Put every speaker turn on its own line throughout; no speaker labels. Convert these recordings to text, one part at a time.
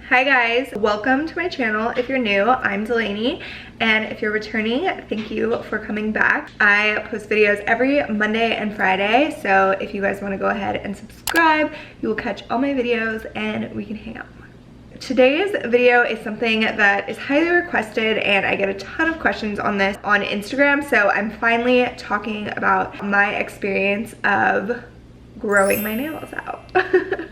Hi guys, welcome to my channel. If you're new, I'm Delaney, and if you're returning, thank you for coming back. I post videos every Monday and Friday, so if you guys want to go ahead and subscribe, you will catch all my videos and we can hang out. Today's video is something that is highly requested, and I get a ton of questions on this on Instagram, so I'm finally talking about my experience of growing my nails out.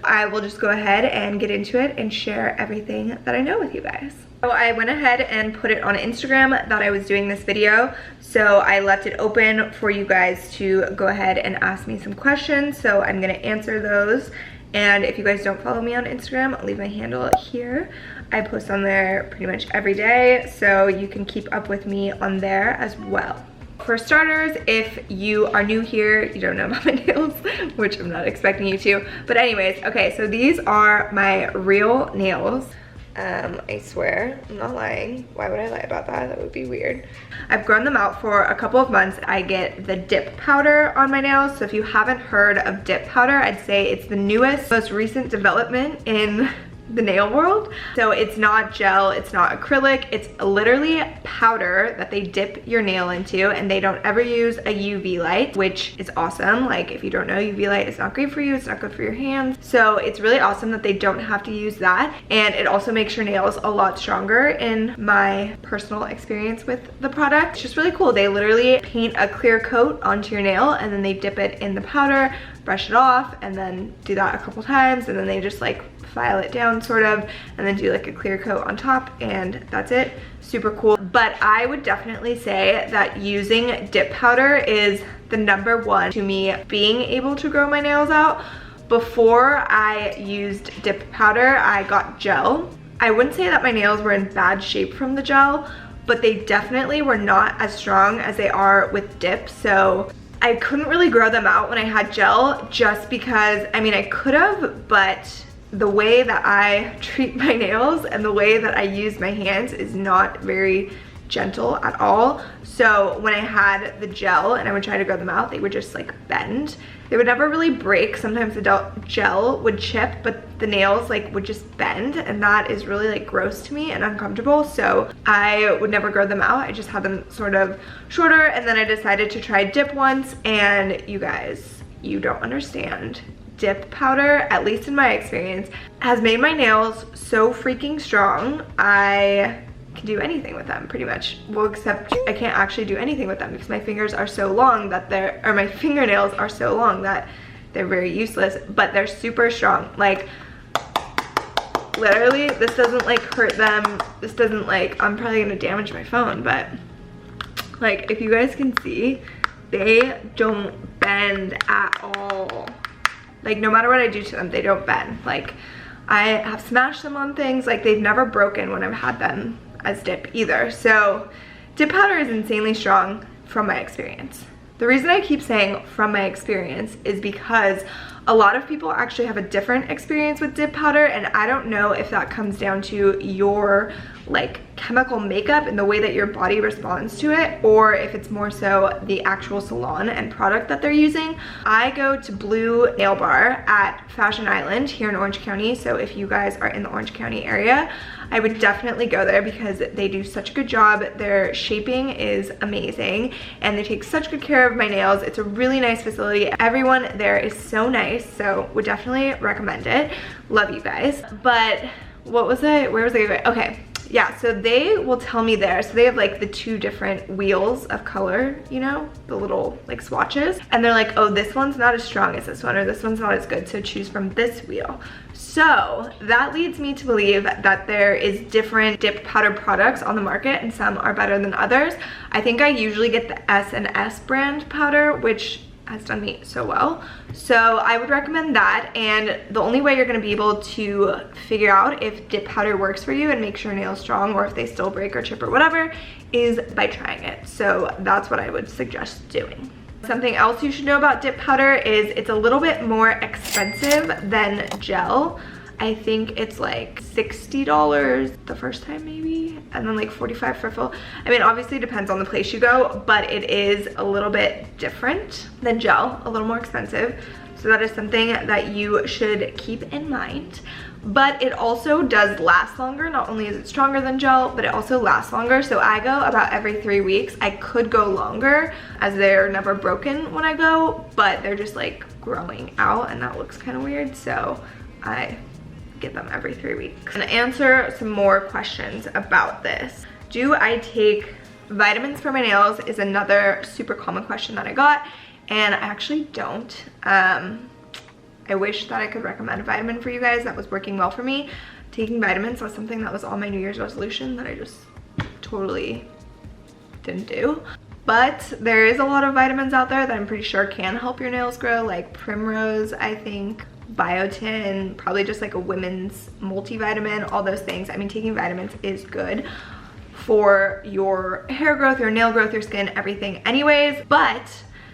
I will just go ahead and get into it and share everything that I know with you guys. So I went ahead and put it on Instagram that I was doing this video, so I left it open for you guys to go ahead and ask me some questions, so I'm gonna answer those. And if you guys don't follow me on Instagram, I'll leave my handle here. I post on there pretty much every day, so you can keep up with me on there as well. For starters, if you are new here, you don't know about my nails, which I'm not expecting you to. But anyways, okay, so these are my real nails. I swear, I'm not lying. Why would I lie about that? That would be weird. I've grown them out for a couple of months. I get the dip powder on my nails. So if you haven't heard of dip powder, I'd say it's the newest, most recent development in the nail world. So it's not gel, it's not acrylic, it's literally powder that they dip your nail into, and they don't ever use a UV light, which is awesome. Like, if you don't know, UV light is not great for you, it's not good for your hands. So it's really awesome that they don't have to use that, and it also makes your nails a lot stronger in my personal experience with the product. It's just really cool. They literally paint a clear coat onto your nail, and then they dip it in the powder, brush it off, and then do that a couple times, and then they just like file it down sort of, and then do like a clear coat on top, and that's it. Super cool. But I would definitely say that using dip powder is the #1 to me being able to grow my nails out. Before I used dip powder, I got gel. I wouldn't say that my nails were in bad shape from the gel, but they definitely were not as strong as they are with dip. So I couldn't really grow them out when I had gel, just because, I mean, I could have, but the way that I treat my nails and the way that I use my hands is not very gentle at all. So when I had the gel and I would try to grow them out, they would just like bend. They would never really break. Sometimes the gel would chip, but the nails like would just bend, and that is really like gross to me and uncomfortable. So I would never grow them out. I just had them sort of shorter, and then I decided to try dip once, and you guys, you don't understand. Dip powder, at least in my experience, has made my nails so freaking strong. I can do anything with them pretty much. Well, except I can't actually do anything with them because my fingers are so long that my fingernails are so long that they're very useless, but they're super strong. Like, literally, this doesn't like hurt them. This doesn't like, I'm probably gonna damage my phone, but like, if you guys can see, they don't bend at all. Like, no matter what I do to them, they don't bend. Like, I have smashed them on things. Like, they've never broken when I've had them as dip either. So dip powder is insanely strong from my experience. The reason I keep saying from my experience is because a lot of people actually have a different experience with dip powder, and I don't know if that comes down to your like chemical makeup and the way that your body responds to it, or if it's more so the actual salon and product that they're using. I go to Blue Nail Bar at Fashion Island here in Orange County, so if you guys are in the Orange County area, I would definitely go there because they do such a good job. Their shaping is amazing, and they take such good care of my nails. It's a really nice facility. Everyone there is so nice, so would definitely recommend it. Love you guys. But what was I, where was I going? Okay. Yeah, so they will tell me there. So they have like the 2 different wheels of color, you know, the little like swatches. And they're like, oh, this one's not as strong as this one, or this one's not as good, so choose from this wheel. So that leads me to believe that there is different dip powder products on the market, and some are better than others. I think I usually get the S&S brand powder, which has done me so well. So I would recommend that, and the only way you're gonna be able to figure out if dip powder works for you and makes your nails strong, or if they still break or chip or whatever, is by trying it. So that's what I would suggest doing. Something else you should know about dip powder is it's a little bit more expensive than gel. I think it's like $60 the first time maybe, and then like $45 for full. I mean, obviously it depends on the place you go, but it is a little bit different than gel, a little more expensive. So that is something that you should keep in mind. but it also does last longer. Not only is it stronger than gel, but it also lasts longer. So I go about every 3 weeks. I could go longer as they're never broken when I go, but they're just like growing out and that looks kind of weird. So I get them every 3 weeks. And answer some more questions about this. Do I take vitamins for my nails is another super common question that I got, and I actually don't. I wish that I could recommend a vitamin for you guys that was working well for me. Taking vitamins was something that was on my New Year's resolution that I just totally didn't do. But there is a lot of vitamins out there that I'm pretty sure can help your nails grow, like Primrose, I think, biotin, probably just like a women's multivitamin, all those things. I mean, taking vitamins is good for your hair growth, your nail growth, your skin, everything anyways. But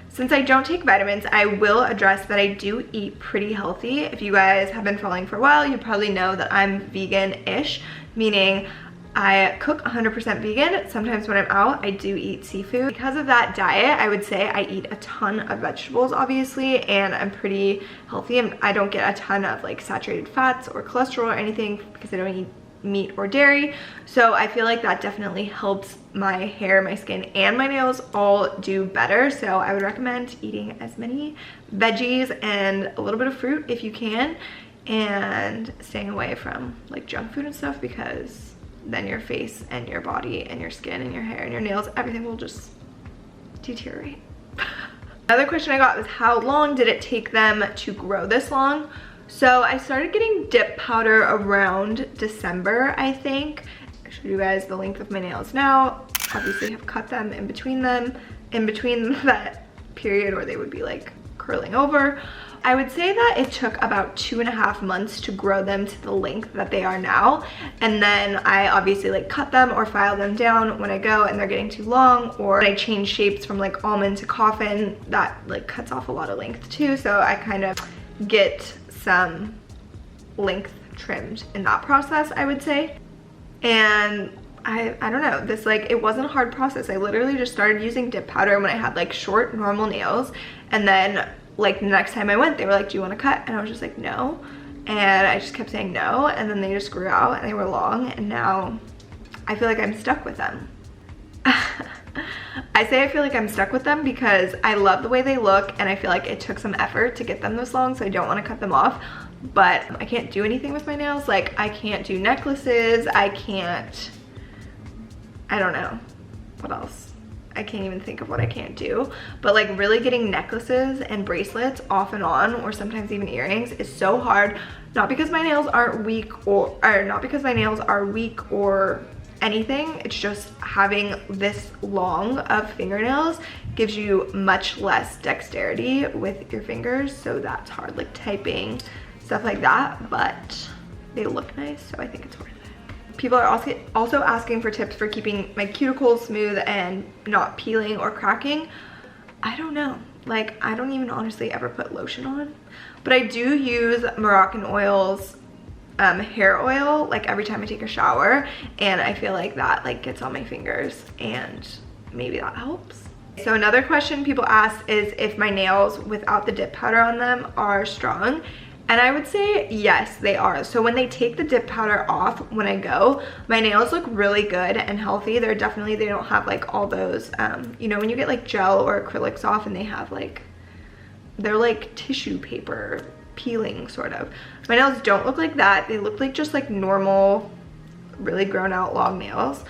since I don't take vitamins, I will address that I do eat pretty healthy. If you guys have been following for a while, you probably know that I'm vegan-ish, meaning I cook 100% vegan. Sometimes when I'm out, I do eat seafood. Because of that diet, I would say I eat a ton of vegetables, obviously, and I'm pretty healthy. And I don't get a ton of like saturated fats or cholesterol or anything because I don't eat meat or dairy. So I feel like that definitely helps my hair, my skin, and my nails all do better. So I would recommend eating as many veggies and a little bit of fruit if you can, and staying away from like junk food and stuff, because then your face and your body and your skin and your hair and your nails, everything will just deteriorate. Another question I got was, how long did it take them to grow this long? So I started getting dip powder around December, I think. I'll show you guys the length of my nails now. Obviously have cut them in between that period, or they would be like curling over. I would say that it took about 2.5 months to grow them to the length that they are now. And then I obviously like cut them or file them down when I go and they're getting too long, or I change shapes from like almond to coffin. That like cuts off a lot of length too. So I kind of get some length trimmed in that process, I would say. And I don't know, this like, it wasn't a hard process. I literally just started using dip powder when I had like short normal nails, and then like the next time I went, they were like, do you want to cut? And I was just like, no. And I just kept saying no, and then they just grew out and they were long, and now I feel like I'm stuck with them. I say I feel like I'm stuck with them because I love the way they look, and I feel like it took some effort to get them this long, so I don't want to cut them off. But I can't do anything with my nails. Like, I can't do necklaces, I don't know what else. I can't even think of what I can't do. But like really getting necklaces and bracelets off and on, or sometimes even earrings, is so hard. Not because my nails aren't weak, or not because my nails are weak or anything. It's just having this long of fingernails gives you much less dexterity with your fingers, so that's hard, like typing, stuff like that. But they look nice, so I think it's worth it. People are also asking for tips for keeping my cuticles smooth and not peeling or cracking. I don't know, like I don't even honestly ever put lotion on, but I do use Moroccan Oil's hair oil like every time I take a shower, and I feel like that like gets on my fingers, and maybe that helps. So another question people ask is if my nails without the dip powder on them are strong, and I would say yes, they are. So when they take the dip powder off when I go, my nails look really good and healthy. They don't have like all those you know, when you get like gel or acrylics off and they have like, they're like tissue paper peeling sort of. My nails don't look like that. They look like just like normal, really grown out long nails.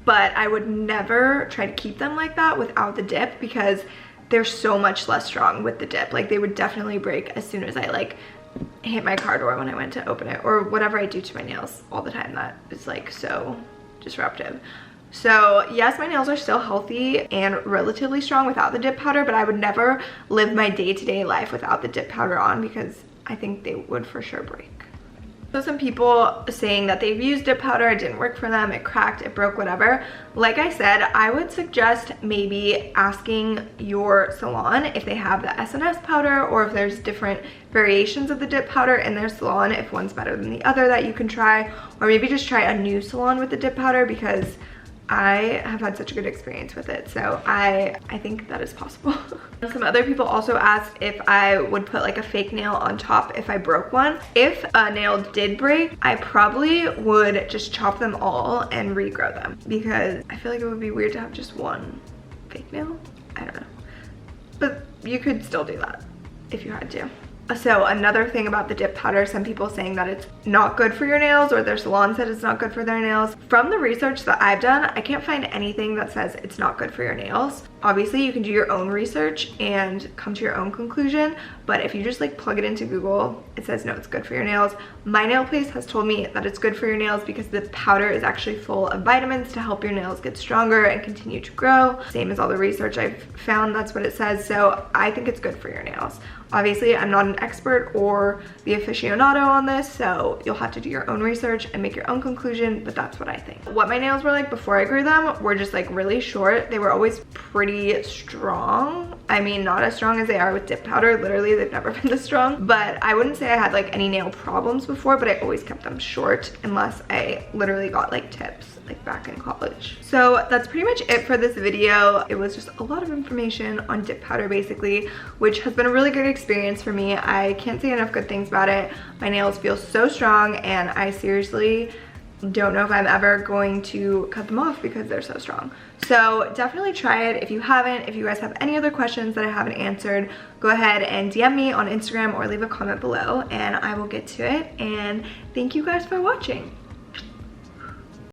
But I would never try to keep them like that without the dip, because they're so much less strong with the dip. Like they would definitely break as soon as I like hit my car door when I went to open it, or whatever I do to my nails all the time that is like so disruptive. So yes, my nails are still healthy and relatively strong without the dip powder, but I would never live my day-to-day life without the dip powder on, because I think they would for sure break. So some people saying that they've used dip powder, it didn't work for them, it cracked, it broke, whatever. Like I said, I would suggest maybe asking your salon if they have the SNS powder, or if there's different variations of the dip powder in their salon, if one's better than the other that you can try, or maybe just try a new salon with the dip powder, because I have had such a good experience with it, so I think that is possible. Some other people also asked if I would put like a fake nail on top if I broke one. If a nail did break, I probably would just chop them all and regrow them, because I feel like it would be weird to have just one fake nail. I don't know, but you could still do that if you had to. So another thing about the dip powder, some people saying that it's not good for your nails, or their salon said it's not good for their nails. From the research that I've done, I can't find anything that says it's not good for your nails. Obviously you can do your own research and come to your own conclusion, but if you just like plug it into Google, it says no, it's good for your nails. My nail place has told me that it's good for your nails because the powder is actually full of vitamins to help your nails get stronger and continue to grow. Same as all the research I've found, that's what it says. So I think it's good for your nails. Obviously, I'm not an expert or the aficionado on this, so you'll have to do your own research and make your own conclusion, but that's what I think. What my nails were like before I grew them were just like really short. They were always pretty strong. I mean, not as strong as they are with dip powder. Literally, they've never been this strong, but I wouldn't say I had like any nail problems before, but I always kept them short unless I literally got like tips like back in college. So that's pretty much it for this video. It was just a lot of information on dip powder basically, which has been a really good experience for me. I can't say enough good things about it. My nails feel so strong, and I seriously don't know if I'm ever going to cut them off because they're so strong. So definitely try it if you haven't. If you guys have any other questions that I haven't answered, go ahead and DM me on Instagram or leave a comment below and I will get to it. And thank you guys for watching.